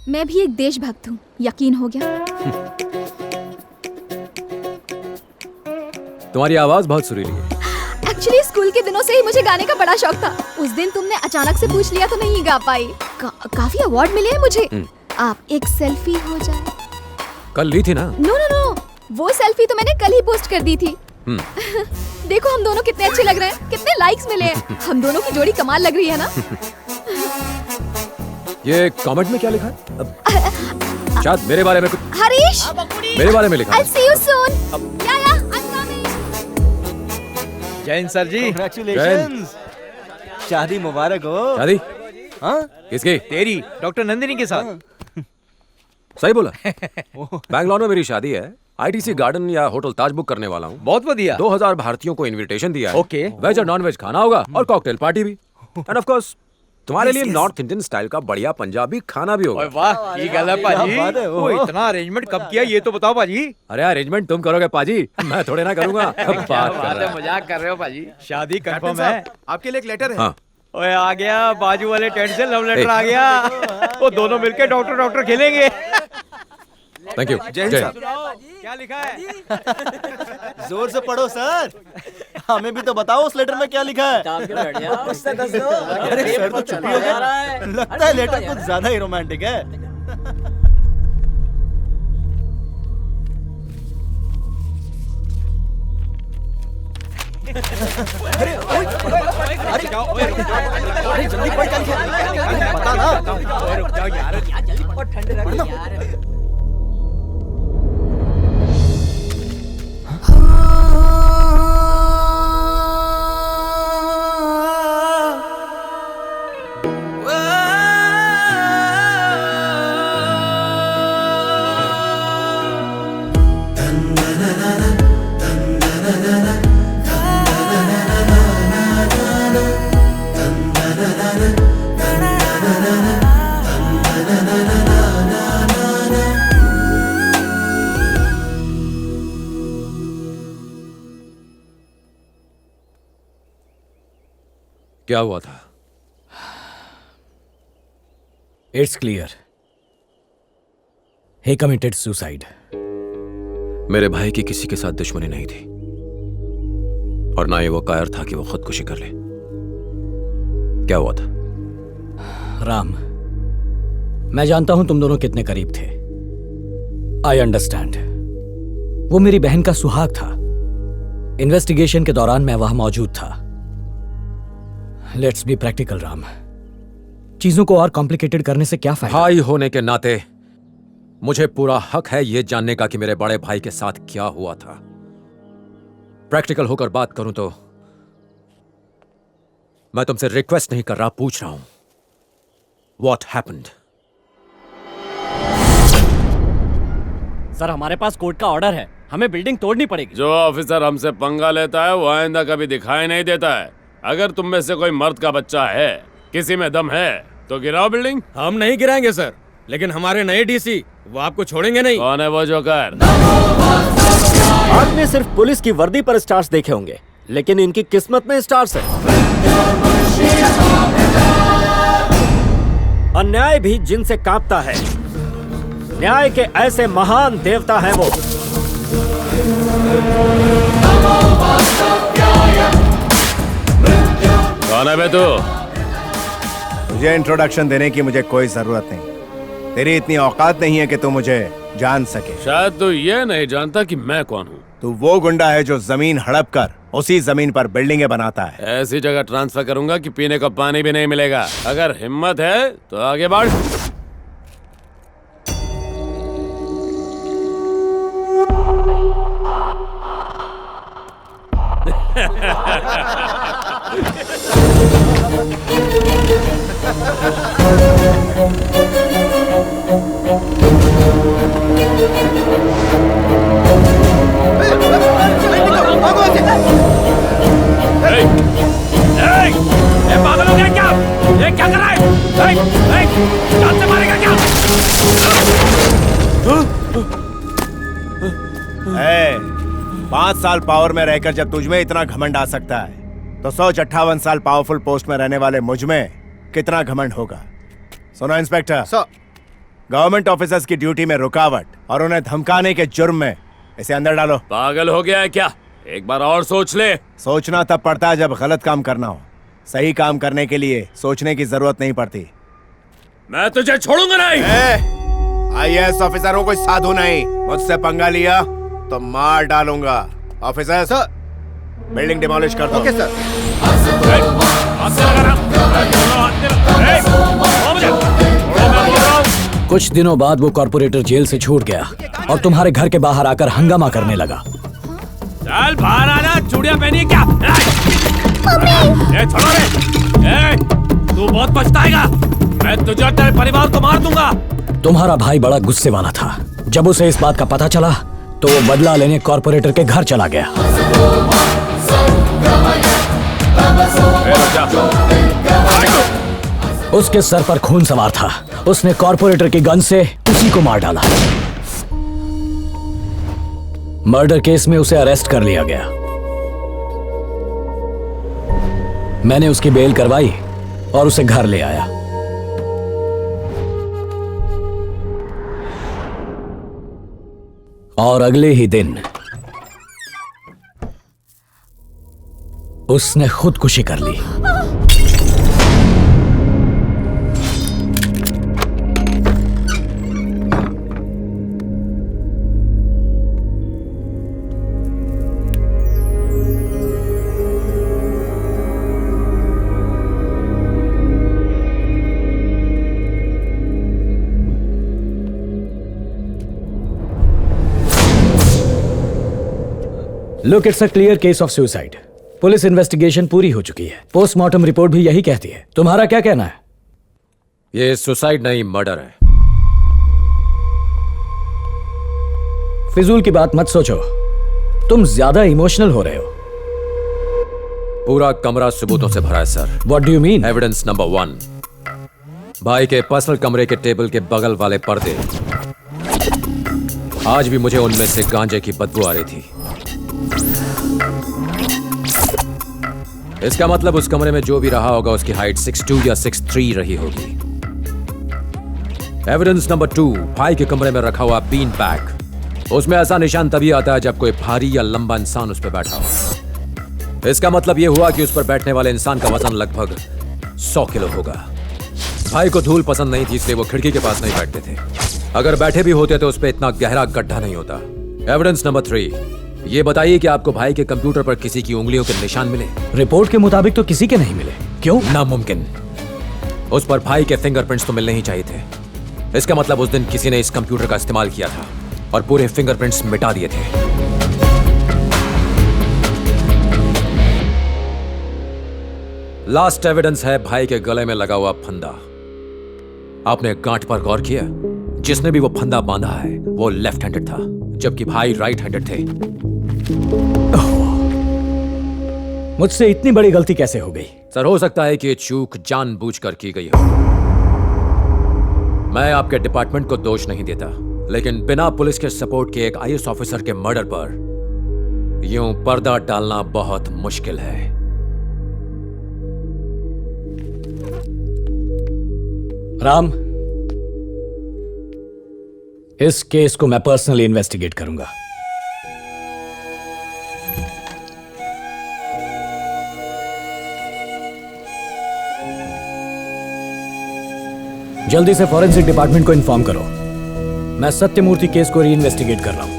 मैं भी एक देशभक्त हूँ, यकीन हो गया? तुम्हारी आवाज बहुत सुरीली है। एक्चुअली स्कूल के दिनों से ही मुझे गाने का बड़ा शौक था। उस दिन तुमने अचानक से पूछ लिया तो नहीं गा पाई। काफी अवार्ड मिले हैं मुझे। आप एक सेल्फी हो जाए। कल ली थी ना? नो नो नो, वो सेल्फी तो मैंने कल ही पोस्ट कर दी थी। देखो हम दोनों कितने अच्छे लग रहे हैं, कितने लाइक्स मिले हैं। हम दोनों की जोड़ी कमाल लग रही है ना? ये कमेंट में क्या लिखा है? शायद मेरे बारे में कुछ। हरीश, मेरे बारे में लिखा है। I'll see you soon. Yeah, I'm coming. Jain sir ji, congratulations. शादी मुबारक हो। शादी? हाँ? किसकी? तेरी डॉक्टर नंदिनी के साथ। सही बोला। बैंगलोर में मेरी शादी है। आईटीसी गार्डन या होटल ताज बुक करने वाला हूँ। बहुत बढ़िया। 2000 भारतीयों को इनविटेशन दिया है। ओके। वेज और नॉन वेज खाना होगा और कॉकटेल पार्टी भी। एंड ऑफ कोर्स तुम्हारे लिए नॉर्थ इंडियन स्टाइल का बढ़िया पंजाबी खाना भी होगा। ओए वाह, ये गल है पाजी। वो इतना अरेंजमेंट कब किया ये तो बताओ पाजी। अरे अरेंजमेंट तुम करोगे पाजी, मैं थोड़े ना करूंगा। बात कर रहा है। मजाक कर रहे हो पाजी। शादी कंफर्म है। आपके लिए एक लेटर है। हाँ। ओए आ गया बाजू वाले टेंट से लव लेटर आ गया। वो दोनों मिलके डॉक्टर डॉक्टर खेलेंगे। Thank you. जय हिंद साहब। क्या लिखा है? जोर से पढ़ो सर। हमें भी तो बताओ उस लेटर में क्या लिखा है। कुछ तो दस दो। अरे सर तो चुप ही हो गया। लगता है लेटर कुछ ज्यादा ही रोमांटिक है। अरे जल्दी पढ़ क्या लिखा है? बता ना। रुक जाओ यार। क्या हुआ था? It's clear. He committed suicide. मेरे भाई की किसी के साथ दुश्मनी नहीं थी और ना ही वो कायर था कि वो खुदकुशी कर ले। क्या हुआ था? राम, मैं जानता हूं तुम दोनों कितने करीब थे। I understand. वो मेरी बहन का सुहाग था। इन्वेस्टिगेशन के दौरान मैं वहां मौजूद था। Let's be practical Ram. चीजों को और कॉम्प्लिकेटेड करने से क्या फायदा? भाई होने के नाते मुझे पूरा हक है ये जानने का कि मेरे बड़े भाई के साथ क्या हुआ था। प्रैक्टिकल होकर बात करूं तो मैं तुमसे रिक्वेस्ट नहीं कर रहा, पूछ रहा हूं। What happened? सर हमारे पास कोर्ट का ऑर्डर है, हमें बिल्डिंग तोड़नी पड़ेगी। जो ऑफिसर हमसे पंगा लेता है वो आइंदा कभी दिखाई नहीं देता है। अगर तुम में से कोई मर्द का बच्चा है, किसी में दम है तो गिराओ बिल्डिंग। हम नहीं गिराएंगे सर, लेकिन हमारे नए डीसी वो आपको छोड़ेंगे नहीं। कौन है वो जोकर? आपने सिर्फ पुलिस की वर्दी पर स्टार्स देखे होंगे, लेकिन इनकी किस्मत में स्टार्स है। अन्याय भी जिनसे कांपता है, न्याय के ऐसे महान देवता हैं वो। कौन है बे तू? तुझे इंट्रोडक्शन देने की मुझे कोई जरूरत नहीं। तेरी इतनी औकात नहीं है कि तू मुझे जान सके। शायद तू ये नहीं जानता कि मैं कौन हूँ। तू वो गुंडा है जो जमीन हड़प कर उसी जमीन पर बिल्डिंगें बनाता है। ऐसी जगह ट्रांसफर करूंगा कि पीने का पानी भी नहीं मिलेगा। अगर हिम्मत है तो आगे बढ़। पागल हो गया क्या? ये क्या कर रहा है? जान से मारेगा क्या? 5 साल पावर में रहकर जब तुझमें इतना घमंड आ सकता है तो 158 साल पावरफुल पोस्ट में रहने वाले मुझ में कितना घमंड होगा। सुनो इंस्पेक्टर, गवर्नमेंट ऑफिसर्स की ड्यूटी में रुकावट और उन्हें धमकाने के जुर्म में इसे अंदर डालो। पागल हो गया है क्या? एक बार और सोच ले। सोचना तब पड़ता है जब गलत काम करना हो। सही काम करने के लिए सोचने की जरूरत नहीं पड़ती। मैं तुझे छोड़ूंगा नहीं। IAS ऑफिसर हो, कोई साधु नहीं। मुझसे पंगा लिया तो मार डालूंगा। ऑफिसर सर, बिल्डिंग डिमोलिश कर दो। Okay sir. कुछ दिनों बाद वो कॉर्पोरेटर जेल से छूट गया और तुम्हारे घर के बाहर आकर हंगामा करने लगा। चल बाहर आना, चूड़ियां पहनी है क्या? ए, छोड़ो रे। तू बहुत पछताएगा। मैं तुझे और तेरे परिवार को मार दूंगा। तुम्हारा भाई बड़ा गुस्से वाला था। जब उसे इस बात का पता चला तो वो बदला लेने कॉर्पोरेटर के घर चला गया। उसके सर पर खून सवार था। उसने कॉर्पोरेटर की गन से उसी को मार डाला। मर्डर केस में उसे अरेस्ट कर लिया गया। मैंने उसकी बेल करवाई और उसे घर ले आया। और अगले ही दिन उसने खुदकुशी कर ली। Look, it's a clear case of suicide. Police investigation पूरी हो चुकी है। पोस्टमार्टम रिपोर्ट भी यही कहती है। तुम्हारा क्या कहना है? ये सुसाइड नहीं, मर्डर है। फिजूल की बात मत सोचो। तुम ज्यादा इमोशनल हो रहे हो। पूरा कमरा सबूतों से भरा है sir. What do you mean? Evidence number 1, भाई के पर्सनल कमरे के टेबल के बगल वाले पर्दे। आज भी मुझे उनमें से गांजे की बदबू आ रही थी। इसका मतलब उस कमरे में जो भी रहा होगा उसकी हाइट 6'2" या 6'3" रही होगी। एविडेंस नंबर 2, भाई के कमरे में रखा हुआ बीन बैग। उसमें ऐसा निशान तभी आता है जब कोई भारी या लंबा इंसान उस पर बैठा हो। इसका मतलब यह हुआ कि उस पर बैठने वाले इंसान का वजन लगभग 100 किलो होगा। भाई को धूल पसंद नहीं थी, इसलिए वो खिड़की के पास नहीं बैठते थे। अगर बैठे भी होते तो उस पर इतना गहरा गड्ढा नहीं होता। एविडेंस नंबर 3, ये बताइए कि आपको भाई के कंप्यूटर पर किसी की उंगलियों के निशान मिले? रिपोर्ट के मुताबिक तो किसी के नहीं मिले। क्यों? नामुमकिन। उस पर भाई के फिंगरप्रिंट्स तो मिलने ही चाहिए थे। इसका मतलब उस दिन किसी ने इस कंप्यूटर का इस्तेमाल किया था और पूरे फिंगरप्रिंट्स मिटा दिए थे। लास्ट एविडेंस है भाई के गले में लगा हुआ फंदा। आपने गांठ पर गौर किया? जिसने भी वो फंदा बांधा है वो लेफ्ट हैंडेड था, जबकि भाई राइट हैंडेड थे। मुझसे इतनी बड़ी गलती कैसे हो गई? सर, हो सकता है कि ये चूक जानबूझकर की गई हो। मैं आपके डिपार्टमेंट को दोष नहीं देता, लेकिन बिना पुलिस के सपोर्ट के एक IAS ऑफिसर के मर्डर पर यूं पर्दा डालना बहुत मुश्किल है। राम, इस केस को मैं पर्सनली इन्वेस्टिगेट करूंगा। जल्दी से फॉरेंसिक डिपार्टमेंट को इन्फॉर्म करो। मैं सत्यमूर्ति केस को री इन्वेस्टिगेट कर रहा हूं।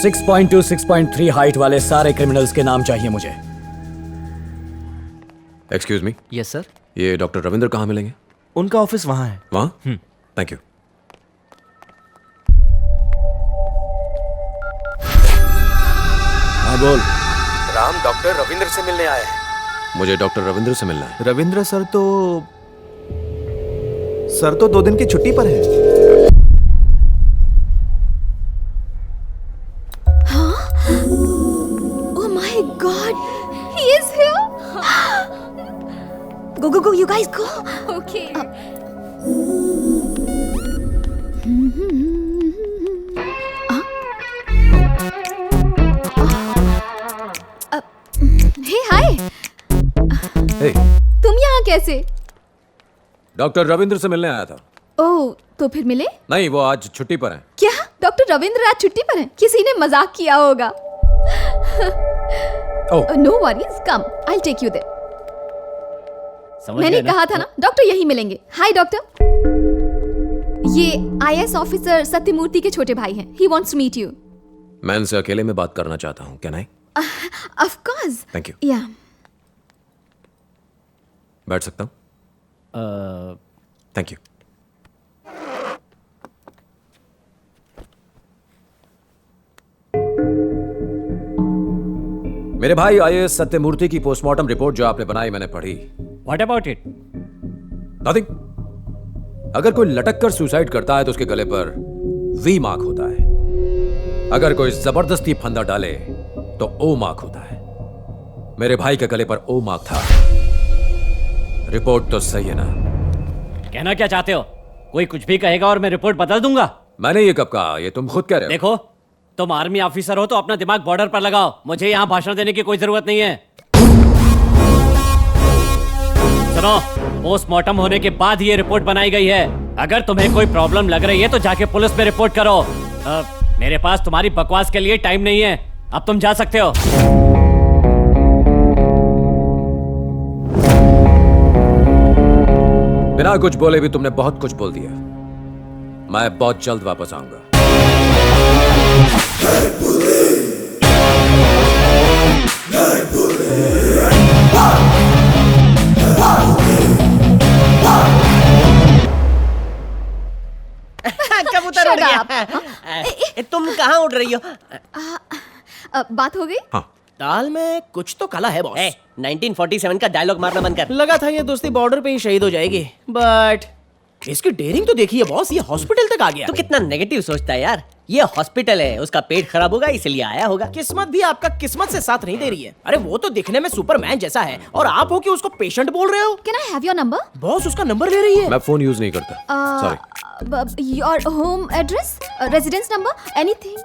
6.2, 6.3 हाइट वाले सारे क्रिमिनल्स के नाम चाहिए मुझे। Excuse me. Yes sir. ये डॉक्टर रविंद्र कहाँ मिलेंगे? उनका ऑफिस वहां है। वहाँ? Thank you. हाँ बोल। राम डॉक्टर रविंद्र से मिलने आए हैं। मुझे डॉक्टर रविंद्र से मिलना है। रविंद्र सर तो 2 दिन की छुट्टी पर है। Oh my God, he is here. Go, you guys go. Okay. Hey, hi. Hey, तुम यहाँ कैसे? डॉक्टर रविंद्र से मिलने आया था। ओह, तो फिर मिले? नहीं, वो आज छुट्टी पर हैं। क्या डॉक्टर रविंद्र आज छुट्टी पर हैं? किसी ने मजाक किया होगा। Oh, no worries, come, I take you there. मैंने कहा था ना डॉक्टर यही मिलेंगे। हाय डॉक्टर, ये आईएएस ऑफिसर सत्यमूर्ति के छोटे भाई हैं। He wants to meet you. मैं इनसे अकेले में बात करना चाहता हूँ। Can I? Of course. Thank you. या बैठ सकता हूँ? Thank you. मेरे भाई आईएएस सत्यमूर्ति की पोस्टमार्टम रिपोर्ट जो आपने बनाई मैंने पढ़ी। What about it? नथिंग। अगर कोई लटक कर सुसाइड करता है तो उसके गले पर वी मार्क होता है। अगर कोई जबरदस्ती फंदा डाले तो ओ मार्क होता है। मेरे भाई के गले पर ओ मार्क था। रिपोर्ट तो सही है ना? कहना क्या चाहते हो? कोई कुछ भी कहेगा और मैं रिपोर्ट बदल दूंगा। मैंने ये कब कहा? ये तुम खुद कह रहे हो। देखो, तुम आर्मी ऑफिसर हो तो अपना दिमाग बॉर्डर पर लगाओ। मुझे यहाँ भाषण देने की कोई जरूरत नहीं है। सुनो, पोस्टमार्टम होने के बाद ये रिपोर्ट बनाई गई है। अगर तुम्हें कोई प्रॉब्लम लग रही है तो जाके पुलिस में रिपोर्ट करो। मेरे पास तुम्हारी बकवास के लिए टाइम नहीं है। अब तुम जा सकते हो। बिना कुछ बोले भी तुमने बहुत कुछ बोल दिया। मैं बहुत जल्द वापस आऊंगा। कबूतर उड़ गया। तुम कहाँ उड़ रही हो? बात हो गई? हाँ। दाल में कुछ तो काला है बॉस। 1947 का डायलॉग मारना बंद कर। लगा था ये दोस्ती बॉर्डर पे ही शहीद हो जाएगी, बट इसकी डेयरिंग तो देखिए बॉस, ये हॉस्पिटल तक आ गया। तो कितना नेगेटिव सोचता है यार। ये हॉस्पिटल है, उसका पेट खराब होगा इसलिए आया होगा। किस्मत भी आपका किस्मत से साथ नहीं दे रही है। अरे वो तो दिखने में सुपरमैन जैसा है और आप हो कि उसको पेशेंट बोल रहे हो। Can I have your number? Boss उसका नंबर ले रही है। मैं फोन यूज नहीं करता। Sorry. Your home address, residence number, anything?